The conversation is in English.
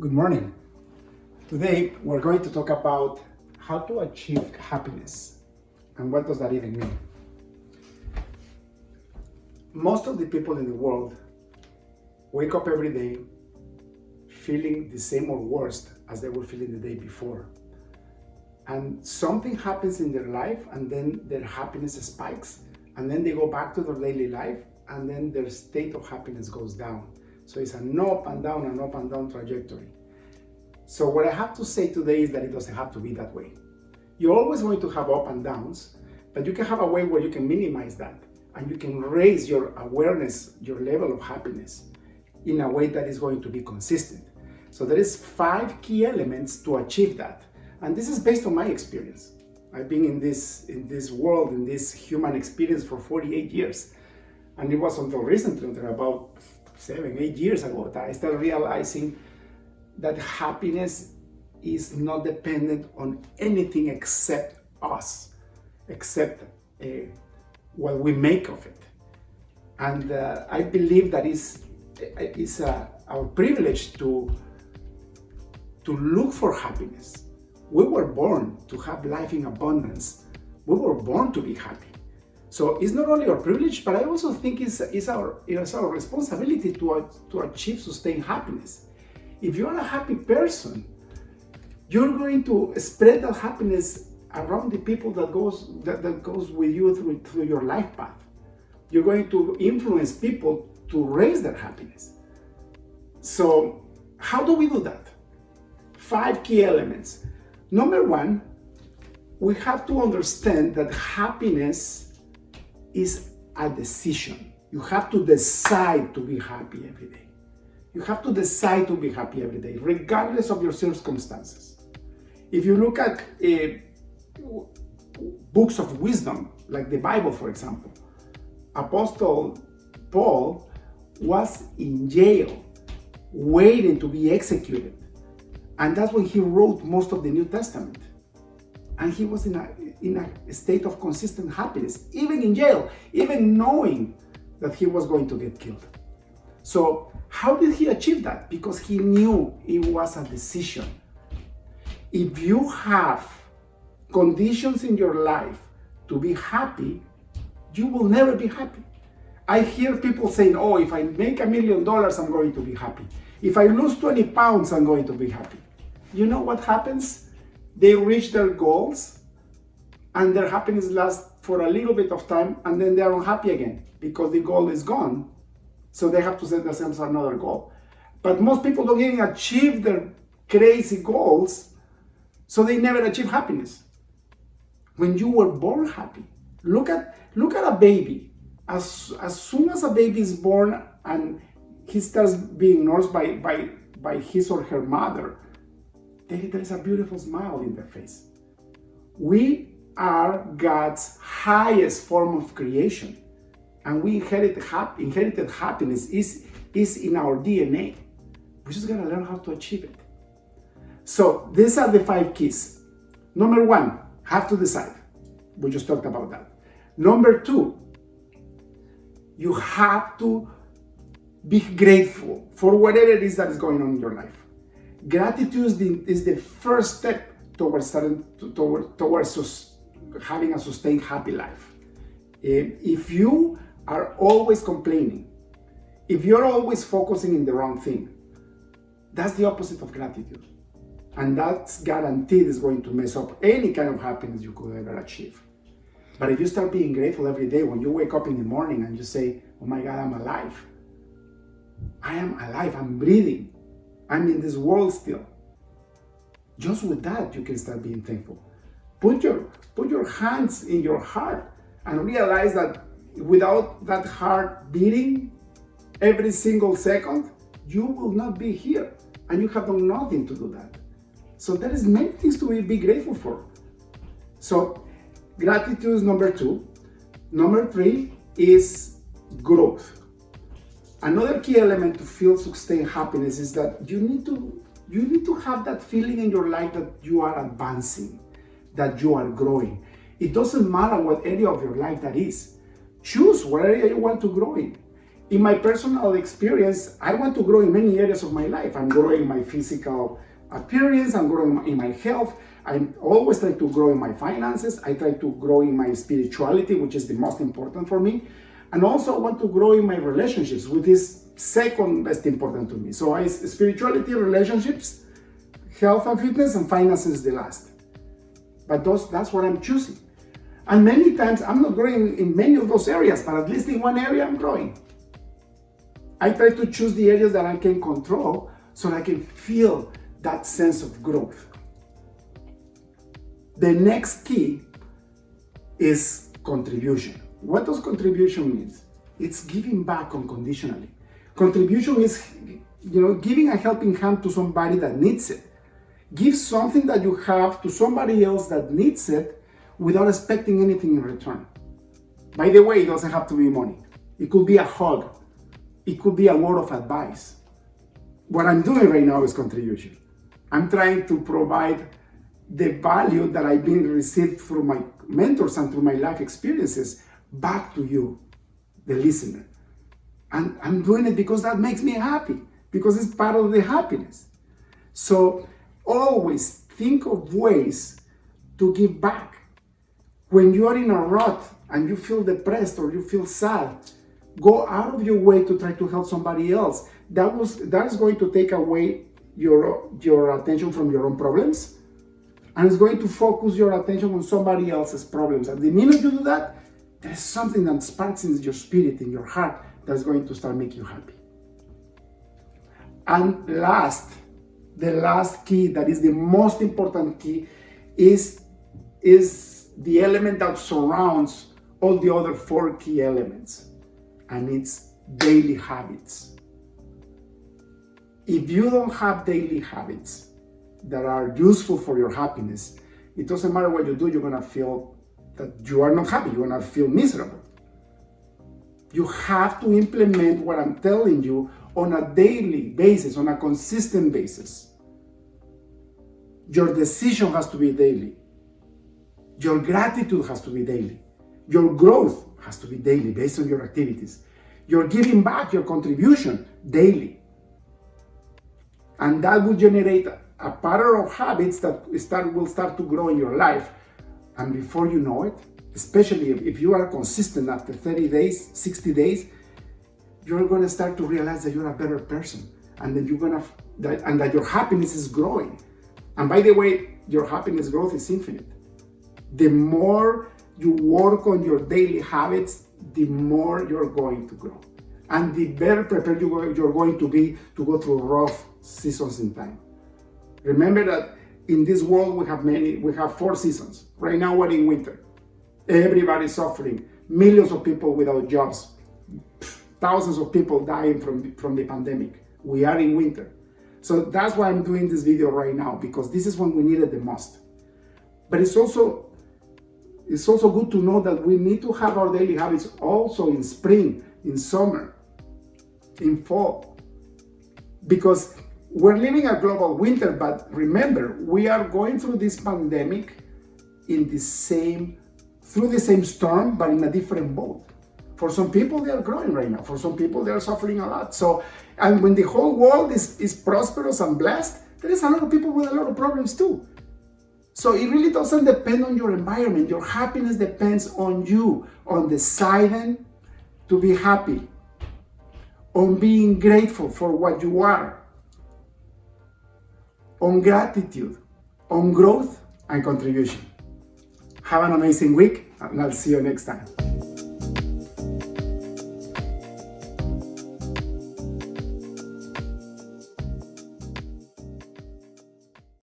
Good morning. Today we're going to talk about how to achieve happiness and what does that even mean. Most of the people in the world wake up every day feeling the same or worse as they were feeling the day before. And something happens in their life and then their happiness spikes and then they go back to their daily life and then their state of happiness goes down. So it's an up and down trajectory. So what I have to say today is that it doesn't have to be that way. You're always going to have up and downs, but you can have a way where you can minimize that and you can raise your awareness, your level of happiness in a way that is going to be consistent. So there is 5 key elements to achieve that. And this is based on my experience. I've been in this world, in this human experience for 48 years. And it was until recently, until about 7-8 years ago, that I started realizing that happiness is not dependent on anything except us, except what we make of it. And I believe that is our privilege to look for happiness. We were born to have life in abundance. We were born to be happy. So it's not only our privilege, but I also think it's our responsibility to achieve sustained happiness. If you're a happy person, you're going to spread that happiness around the people that goes with you through your life path. You're going to influence people to raise their happiness. So how do we do that? 5 key elements. Number 1, we have to understand that happiness is a decision. You have to decide to be happy every day. You have to decide to be happy every day, regardless of your circumstances. If you look at books of wisdom, like the Bible, for example, Apostle Paul was in jail, waiting to be executed. And that's when he wrote most of the New Testament. And he was in a state of consistent happiness, even in jail, even knowing that he was going to get killed. So how did he achieve that? Because he knew it was a decision. If you have conditions in your life to be happy, you will never be happy. I hear people saying, oh, if I make $1 million, I'm going to be happy. If I lose 20 pounds, I'm going to be happy. You know what happens? They reach their goals and their happiness lasts for a little bit of time and then they are unhappy again because the goal is gone. So they have to set themselves another goal. But most people don't even achieve their crazy goals, so they never achieve happiness. When you were born happy, look at a baby. As soon as a baby is born and he starts being nursed by his or her mother, there is a beautiful smile in their face. We are God's highest form of creation. And we inherited happiness is in our DNA. We just gotta learn how to achieve it. So these are the 5 keys. Number 1, have to decide. We just talked about that. Number 2, you have to be grateful for whatever it is that is going on in your life. Gratitude is the first step towards having a sustained happy life. If you are always complaining, if you're always focusing in the wrong thing, that's the opposite of gratitude. And that's guaranteed is going to mess up any kind of happiness you could ever achieve. But if you start being grateful every day, when you wake up in the morning and you say, oh my God, I'm alive. I am alive, I'm breathing. I'm in this world still. Just with that, you can start being thankful. Put your hands in your heart and realize that without that heart beating every single second, you will not be here. And you have done nothing to do that. So there is many things to be grateful for. So gratitude is number 2. Number 3 is growth. Another key element to feel sustained happiness is that you need to have that feeling in your life that you are advancing, that you are growing. It doesn't matter what area of your life that is. Choose what area you want to grow in. in my personal experience, I want to grow in many areas of my life. I'm growing my physical appearance, I'm growing in my health. I always try to grow in my finances. I try to grow in my spirituality, which is the most important for me. And also I want to grow in my relationships, which is second best important to me. So spirituality, relationships, health and fitness, and finances is the last. But that's what I'm choosing. And many times I'm not growing in many of those areas, but at least in one area I'm growing. I try to choose the areas that I can control so that I can feel that sense of growth. The next key is contribution. What does contribution mean? It's giving back unconditionally. Contribution is, giving a helping hand to somebody that needs it. Give something that you have to somebody else that needs it without expecting anything in return. By the way, it doesn't have to be money. It could be a hug. It could be a word of advice. What I'm doing right now is contribution. I'm trying to provide the value that I've been received through my mentors and through my life experiences back to you, the listener. And I'm doing it because that makes me happy, because it's part of the happiness. So always think of ways to give back. When you are in a rut and you feel depressed or you feel sad, go out of your way to try to help somebody else. That is going to take away your attention from your own problems, and it's going to focus your attention on somebody else's problems. And the minute you do that, there's something that sparks in your spirit, in your heart, that's going to start making you happy. And the last key, that is the most important key, is the element that surrounds all the other 4 key elements, and it's daily habits. If you don't have daily habits that are useful for your happiness, it doesn't matter what you do, you're gonna feel that you are not happy, you're gonna feel miserable. You have to implement what I'm telling you on a daily basis, on a consistent basis. Your decision has to be daily. Your gratitude has to be daily. Your growth has to be daily based on your activities. Your giving back, your contribution, daily. And that will generate a pattern of habits that will start to grow in your life. And before you know it, especially if you are consistent after 30 days, 60 days, you're going to start to realize that you're a better person, and that your happiness is growing. And by the way, your happiness growth is infinite. The more you work on your daily habits, the more you're going to grow, and the better prepared you're going to be to go through rough seasons in time. Remember that in this world we have 4 seasons. Right now we're in winter. Everybody's suffering. Millions of people without jobs. Thousands of people dying from the pandemic. We are in winter. So that's why I'm doing this video right now, because this is when we need it the most. But it's also good to know that we need to have our daily habits also in spring, in summer, in fall. Because we're living a global winter, but remember, we are going through this pandemic through the same storm, but in a different boat. For some people, they are growing right now. For some people, they are suffering a lot. So, and when the whole world is prosperous and blessed, there is a lot of people with a lot of problems too. So it really doesn't depend on your environment. Your happiness depends on you, on deciding to be happy, on being grateful for what you are, on gratitude, on growth and contribution. Have an amazing week, and I'll see you next time.